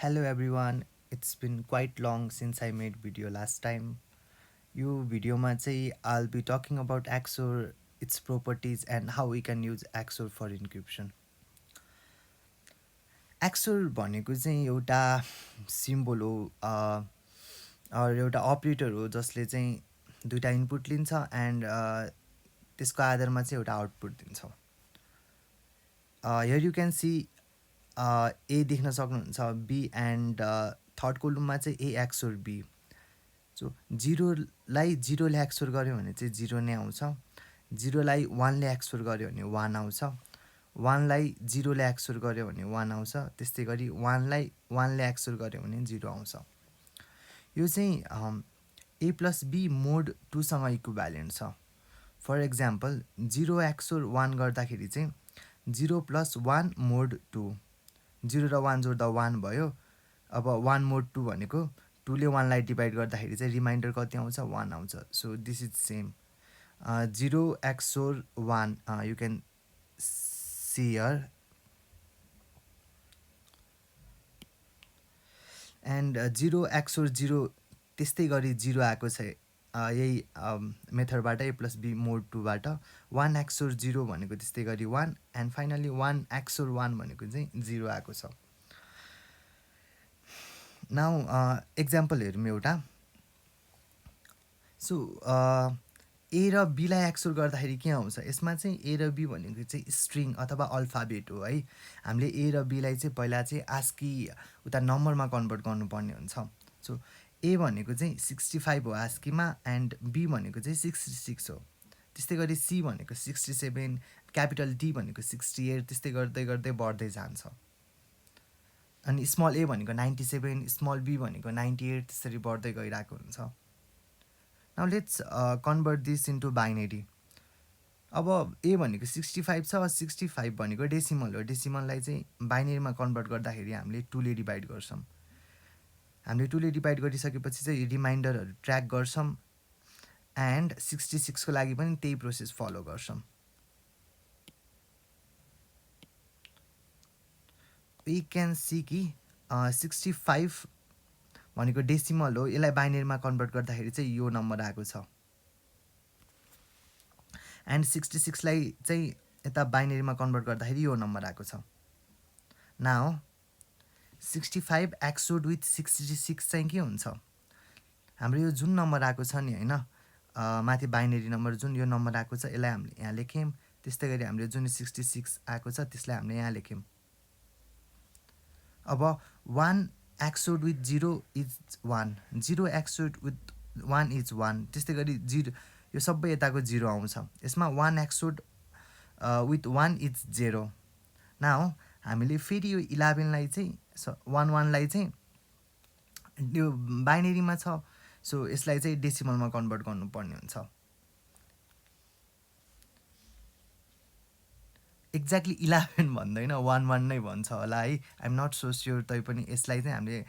Hello everyone, it's been quite long since I made video last time. यो भिडियोमा चाहिँ I'll be talking about Axor, its properties and how we can use Axor for encryption. Axor भनेको चाहिँ एउटा symbol हो एउटा operator हो जसले चाहिँ दुईटा इनपुट लिन्छ एन्ड त्यसको आधारमा चाहिँ एउटा आउटपुट दिन्छ. हियर यु क्यान सी ए देख्न सक्नुहुन्छ बी एन्ड थर्ड कोलममा चाहिँ ए एक्सोर बी. सो जिरोलाई जिरोले एक्सोर गऱ्यो भने चाहिँ जिरो नै आउँछ. जिरोलाई वानले एक्सोर गऱ्यो भने वान आउँछ. वानलाई जिरोले एक्सोर गऱ्यो भने वान आउँछ. त्यस्तै गरी वानलाई वानले एक्सोर गऱ्यो भने जिरो आउँछ. यो चाहिँ ए प्लस बी मोड 2सँग इक्विभ्यालेन्ट छ. For example zero XOR one गर्दाखेरि चाहिँ zero plus one mod 2. Zero र वान जोड्दा वान भयो. अब वान मोड 2 भनेको 2ले वानलाई डिभाइड गर्दाखेरि चाहिँ रिमाइन्डर कति आउँछ वान आउँछ. So this is same zero XOR one you can see here. And zero XOR zero त्यस्तै गरी जिरो आएको छ यही मेथडबाट ए प्लस बी मोड 2बाट. वान एक्सोर जिरो भनेको त्यस्तै गरी one and finally one XOR one भनेको चाहिँ जिरो आएको छ. नाउ एक्जाम्पल हेरौँ एउटा. सो ए र बीलाई एक्सोर गर्दाखेरि के आउँछ यसमा चाहिँ ए र बी भनेको चाहिँ स्ट्रिङ अथवा अल्फाबेट हो है. हामीले ए र बीलाई चाहिँ पहिला चाहिँ आस्की उता नम्बरमा कन्भर्ट गर्नुपर्ने हुन्छ. सो ए भनेको चाहिँ 65 हो आस्कीमा एन्ड बी भनेको चाहिँ 66 हो. त्यस्तै गरी सी भनेको 67, क्यापिटल डी भनेको 68, त्यस्तै गर्दै गर्दै बढ्दै जान्छ. अनि स्मल ए भनेको 97, स्मल बी भनेको 98, त्यसरी बढ्दै गइरहेको हुन्छ. Now let's convert this into binary. अब ए भनेको 65 छ. 65 भनेको डेसिमल हो. डेसिमललाई चाहिँ बाइनेरीमा कन्भर्ट गर्दाखेरि हामीले 2ले डिभाइड गर्छौँ. हामीले 2ले डिभाइड गरिसकेपछि चाहिँ रिमाइन्डरहरू ट्र्याक गर्छौँ एन्ड 66 को लागि पनि त्यही प्रोसेस फलो गर्छौँ. वी क्यान सी कि 65 भनेको डेसिमल हो. यसलाई बाइनेरीमा कन्भर्ट गर्दाखेरि चाहिँ यो नम्बर आएको छ. एन्ड 66लाई चाहिँ यता बाइनेरीमा कन्भर्ट गर्दाखेरि यो नम्बर आएको छ. नाउ 65 एक्सोड विथ 66 चाहिँ के हुन्छ. हाम्रो यो जुन नम्बर आएको छ नि होइन माथि बाइनेरी नम्बर जुन यो नम्बर आएको छ यसलाई हामीले यहाँ लेख्यौँ. त्यस्तै गरी हामीले जुन 66 आएको छ त्यसलाई हामीले यहाँ लेख्यौँ. अब 1 एक्सोड विथ 0 इज 1, 0 एक्सोड विथ 1 इज 1, त्यस्तै गरी जिरो यो सबै यताको 0 आउँछ. यसमा 1 एक्सोड विथ 1 इज 0. नाउ हामीले फेरि यो 11लाई चाहिँ 11लाई चाहिँ यो बाइनेरीमा छ. सो यसलाई चाहिँ डेसिमलमा कन्भर्ट गर्नुपर्ने हुन्छ. एक्ज्याक्टली 11 भन्दैन 11 नै भन्छ होला है. I'm not so sure. तैपनि यसलाई चाहिँ हामीले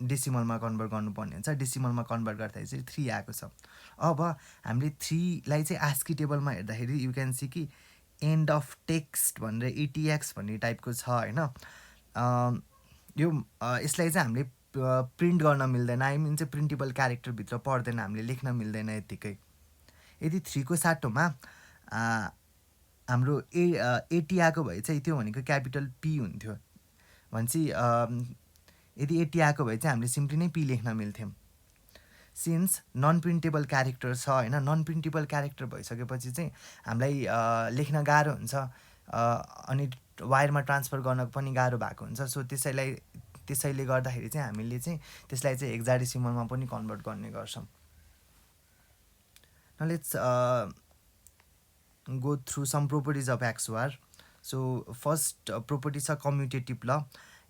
डेसिमलमा कन्भर्ट गर्नुपर्ने हुन्छ. डेसिमलमा कन्भर्ट गर्दाखेरि चाहिँ 3 आएको छ. अब हामीले 3लाई चाहिँ आस्की टेबलमा हेर्दाखेरि यु क्यान सी कि एन्ड अफ टेक्स्ट भनेर एटिएक्स भन्ने टाइपको छ होइन. यो यसलाई चाहिँ हामीले प्रिन्ट गर्न मिल्दैन. आई मिन चाहिँ प्रिन्टेबल क्यारेक्टरभित्र पर्दैन. हामीले लेख्न मिल्दैन यत्तिकै. यदि 3 को साटोमा हाम्रो एटी आएको भए चाहिँ त्यो भनेको क्यापिटल पी हुन्थ्यो भनेपछि यदि एटी आएको भए चाहिँ हामीले सिम्पली नै पी लेख्न मिल्थ्यौँ. सिन्स नन प्रिन्टेबल क्यारेक्टर छ होइन. नन प्रिन्टेबल क्यारेक्टर भइसकेपछि चाहिँ हामीलाई लेख्न गाह्रो हुन्छ अनि वायरमा ट्रान्सफर गर्न पनि गाह्रो भएको हुन्छ. सो त्यसैले गर्दाखेरि चाहिँ हामीले चाहिँ त्यसलाई चाहिँ हेक्साडेसिमलमा पनि कन्भर्ट गर्ने गर्छौँ. Now let's go through some properties of XOR. So first property छ commutative law.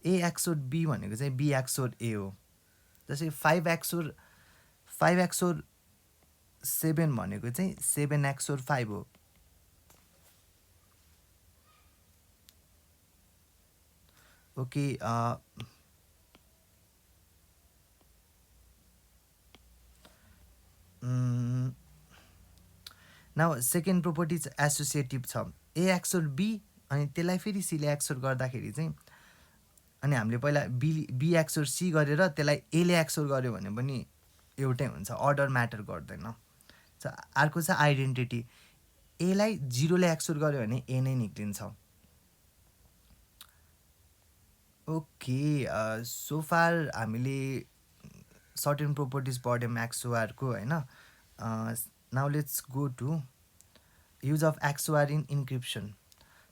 A XOR B भनेको चाहिँ B XOR A हो. जस्तै 5 XOR 7 भनेको चाहिँ 7 XOR 5 हो. ओके नाउ सेकेन्ड प्रोपर्टी चाहिँ एसोसिएटिभ छ. ए एक्सोर बी अनि त्यसलाई फेरि सीले एक्सोर गर्दाखेरि चाहिँ अनि हामीले पहिला बी एक्सोर सी गरेर त्यसलाई एले एक्सोर गऱ्यो भने पनि एउटै हुन्छ, अर्डर म्याटर गर्दैन। अर्को छ आइडेन्टिटी, एलाई 0ले एक्सोर गऱ्यो भने ए नै निक्लिन्छ। ओके, सो फार हामीले सर्टेन प्रोपर्टिज पढ्यौँ एक्सओआरको होइन। Now let's go to use of XOR in encryption.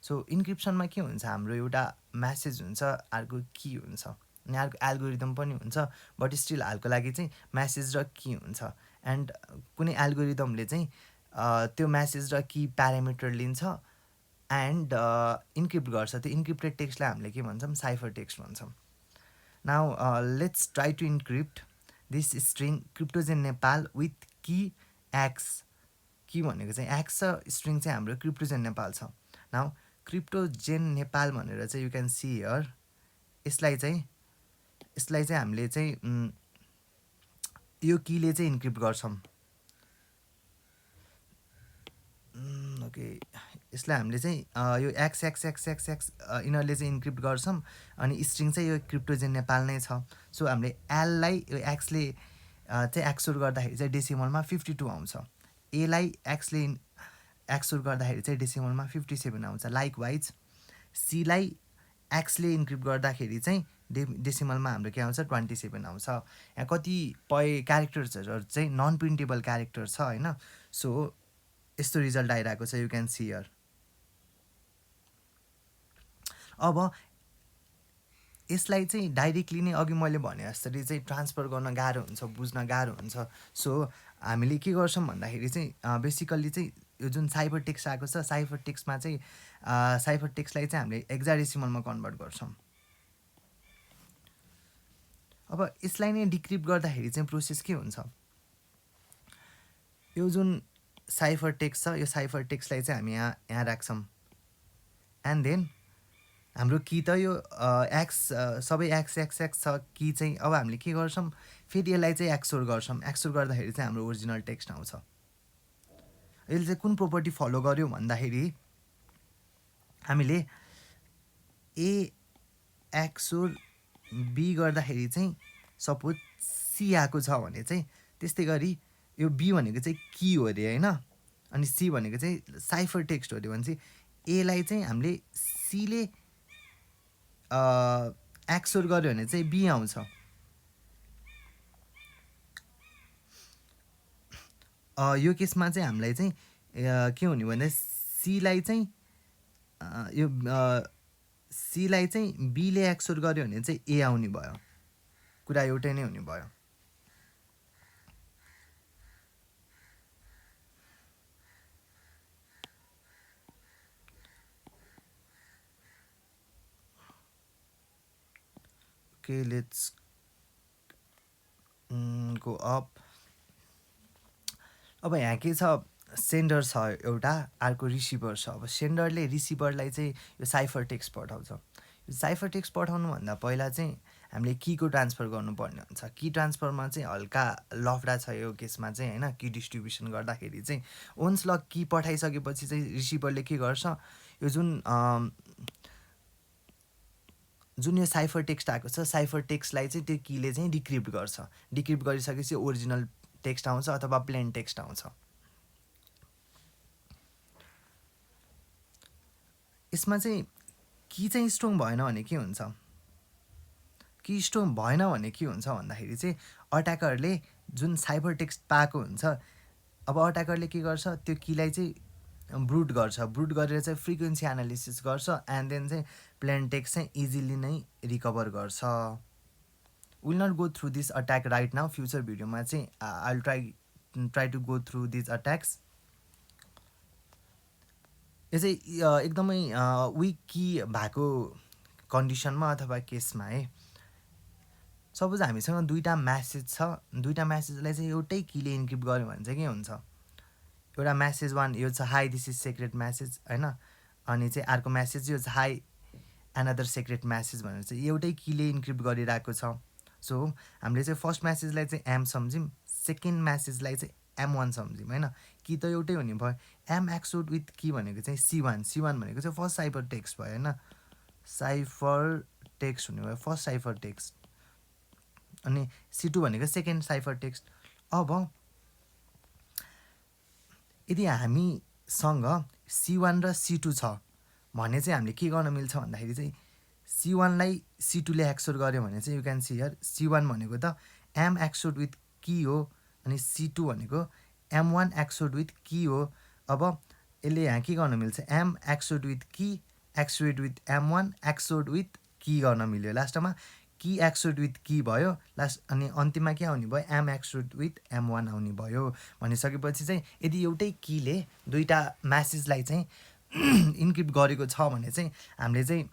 So इन्क्रिप्सनमा के हुन्छ, हाम्रो एउटा म्यासेज हुन्छ, अर्को की हुन्छ, अनि अर्को एल्गोरिदम पनि हुन्छ, बट स्टिल हालको लागि चाहिँ म्यासेज र की हुन्छ। एन्ड कुनै एल्गोरिदमले चाहिँ त्यो म्यासेज र की प्यारामिटर लिन्छ एन्ड इन्क्रिप्ट गर्छ। त्यो इन्क्रिप्टेड टेक्स्टलाई हामीले के भन्छौँ, साइफर टेक्स्ट भन्छौँ। Now let's try to encrypt this string Cryptogen Nepal with key X. Key भनेको चाहिँ एक्स छ, स्ट्रिङ चाहिँ हाम्रो क्रिप्टोजेन नेपाल छ। नाउ क्रिप्टोजेन नेपाल भनेर चाहिँ यु क्यान सी हियर, यसलाई चाहिँ हामीले चाहिँ यो कीले चाहिँ इन्क्रिप्ट गर्छौँ। ओके, यसलाई हामीले चाहिँ यो x x x x x यिनीहरूले चाहिँ इन्क्रिप्ट गर्छौँ, अनि स्ट्रिङ चाहिँ यो क्रिप्टोजेन नेपाल नै छ। सो हामीले एललाई यो एक्सले चाहिँ एक्सोर गर्दाखेरि चाहिँ डेसिमलमा 52 आउँछ, एलाई एक्सले एक्सोर गर्दाखेरि चाहिँ डेसिमलमा 57 आउँछ। लाइकवाइज सीलाई एक्सले इन्क्रिप्ट गर्दाखेरि चाहिँ डेसिमलमा हाम्रो के आउँछ, 27 आउँछ। यहाँ कतिपय क्यारेक्टर्सहरू चाहिँ नन प्रिन्टेबल क्यारेक्टर छ होइन। सो यस्तो रिजल्ट आइरहेको छ, यु क्यान सी हियर। अब यसलाई चाहिँ डाइरेक्टली नै अघि मैले भने जसरी चाहिँ ट्रान्सफर गर्न गाह्रो हुन्छ, बुझ्न गाह्रो हुन्छ। सो हामीले के गर्छौँ भन्दाखेरि चाहिँ बेसिकल्ली चाहिँ यो जुन साइफर टेक्स्ट आएको छ, साइफर टेक्स्टमा चाहिँ साइफर टेक्स्टलाई चाहिँ हामीले हेक्साडेसिमलमा कन्भर्ट गर्छौँ। अब यसलाई नै डिक्रिप्ट गर्दाखेरि चाहिँ प्रोसेस के हुन्छ, यो जुन साइफर टेक्स्ट छ, यो साइफर टेक्स्टलाई चाहिँ हामी यहाँ राख्छौँ, एन्ड देन हाम्रो की त यो एक्स सबै एक्स एक्स एक्स छ की चाहिँ। अब हामीले के गर्छौँ, फेरि यसलाई चाहिँ एक्सोर गर्छौँ। एक्सोर गर्दाखेरि चाहिँ हाम्रो ओरिजिनल टेक्स्ट आउँछ। यसले चाहिँ कुन प्रोपर्टी फलो गर्यो भन्दाखेरि हामीले ए एक्सोर बी गर्दाखेरि चाहिँ सपोज सी आएको छ भने चाहिँ त्यस्तै गरी यो बी भनेको चाहिँ की हो अरे होइन, अनि सी भनेको चाहिँ साइफर टेक्स्ट हो अरे भने चाहिँ एलाई चाहिँ हामीले सीले एक्सोर गर्यो भने चाहिँ बी आउँछ। यो केसमा चाहिँ हामीलाई चाहिँ के हुने भन्दा सीलाई चाहिँ यो सीलाई चाहिँ बीले एक्सोर गर्यो भने चाहिँ ए आउने भयो, कुरा एउटै नै हुने भयो। Okay, let's go up. अब यहाँ के छ, सेन्डर छ एउटा, अर्को रिसिभर छ। अब सेन्डरले रिसिभरलाई चाहिँ यो साइफर टेक्स्ट पठाउँछ। यो साइफर टेक्स्ट पठाउनुभन्दा पहिला चाहिँ हामीले कीको ट्रान्सफर गर्नुपर्ने हुन्छ। की ट्रान्सफरमा चाहिँ हल्का लफडा छ यो केसमा चाहिँ होइन, की डिस्ट्रिब्युसन गर्दाखेरि चाहिँ वन्स ल की पठाइसकेपछि चाहिँ रिसिभरले के गर्छ, यो जुन यो साइफर टेक्स्ट आएको छ, साइफर टेक्स्टलाई चाहिँ त्यो कीले चाहिँ डिक्रिप्ट गर्छ। डिक्रिप्ट गरिसकेपछि ओरिजिनल टेक्स्ट आउँछ अथवा प्लेन टेक्स्ट आउँछ। यसमा चाहिँ की चाहिँ स्ट्रङ भएन भने के हुन्छ, की स्ट्रङ भएन भने के हुन्छ भन्दाखेरि चाहिँ अट्याकरले जुन साइफर टेक्स्ट पाएको हुन्छ, अब अट्याकरले के गर्छ, त्यो कीलाई चाहिँ ब्रुट गर्छ। ब्रुट गरेर चाहिँ फ्रिक्वेन्सी एनालिसिस गर्छ, एन्ड देन चाहिँ प्लेन टेक्स्ट चाहिँ इजिली नै रिकभर गर्छ। Will not go through this attack right now, future भिडियोमा चाहिँ I will try to go through this attacks. यो चाहिँ एकदमै विक की भएको कन्डिसनमा अथवा केसमा है। सपोज हामीसँग दुईवटा म्यासेज छ, दुईवटा म्यासेजलाई चाहिँ एउटै कीले इन्क्रिप्ट गर्यो भने चाहिँ के हुन्छ, एउटा म्यासेज वान यो छ hi this is secret message होइन, अनि चाहिँ अर्को म्यासेज यो छ हाई एनदर सेक्रेट म्यासेज भनेर चाहिँ एउटै कीले इन्क्रिप्ट गरिरहेको छ। सो हामीले चाहिँ फर्स्ट म्यासेजलाई चाहिँ एम सम्झौँ, सेकेन्ड म्यासेजलाई चाहिँ M1 सम्झौँ होइन, की त एउटै हुने भयो। एम एक्सोड विथ की भनेको चाहिँ C1 भनेको चाहिँ फर्स्ट साइफर टेक्स्ट भयो होइन, साइफर टेक्स्ट हुने भयो फर्स्ट साइफर टेक्स्ट अनि C2 भनेको सेकेन्ड साइफर टेक्स्ट। अब यदि हामीसँग C1 र C2 छ भने चाहिँ हामीले के गर्न मिल्छ भन्दाखेरि चाहिँ C1 लाई C2 ले एक्सोर गर्यो भने चाहिँ you can see here C1 भनेको त M एक्सोर्ड विथ की हो अनि C2 भनेको M1 एक्सोर्ड विथ की हो। अब यसले यहाँ के गर्न मिल्छ M एक्सोर्ड विथ की accord with M1 accord with की गर्न मिल्यो। लास्टमा की एक्सोर्ड विथ की भयो लास्ट अनि अन्तिममा के आउने भयो M एक्सोर्ड विथ M1 आउने भयो। भनिसकेपछि चाहिँ यदि एउटै कीले दुईवटा म्यासेजलाई चाहिँ इन्क्रिप्ट गरेको छ भने चाहिँ हामीले चाहिँ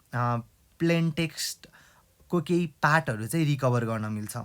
प्लेन टेक्स्टको केही पार्टहरू चाहिँ रिकभर गर्न मिल्छ।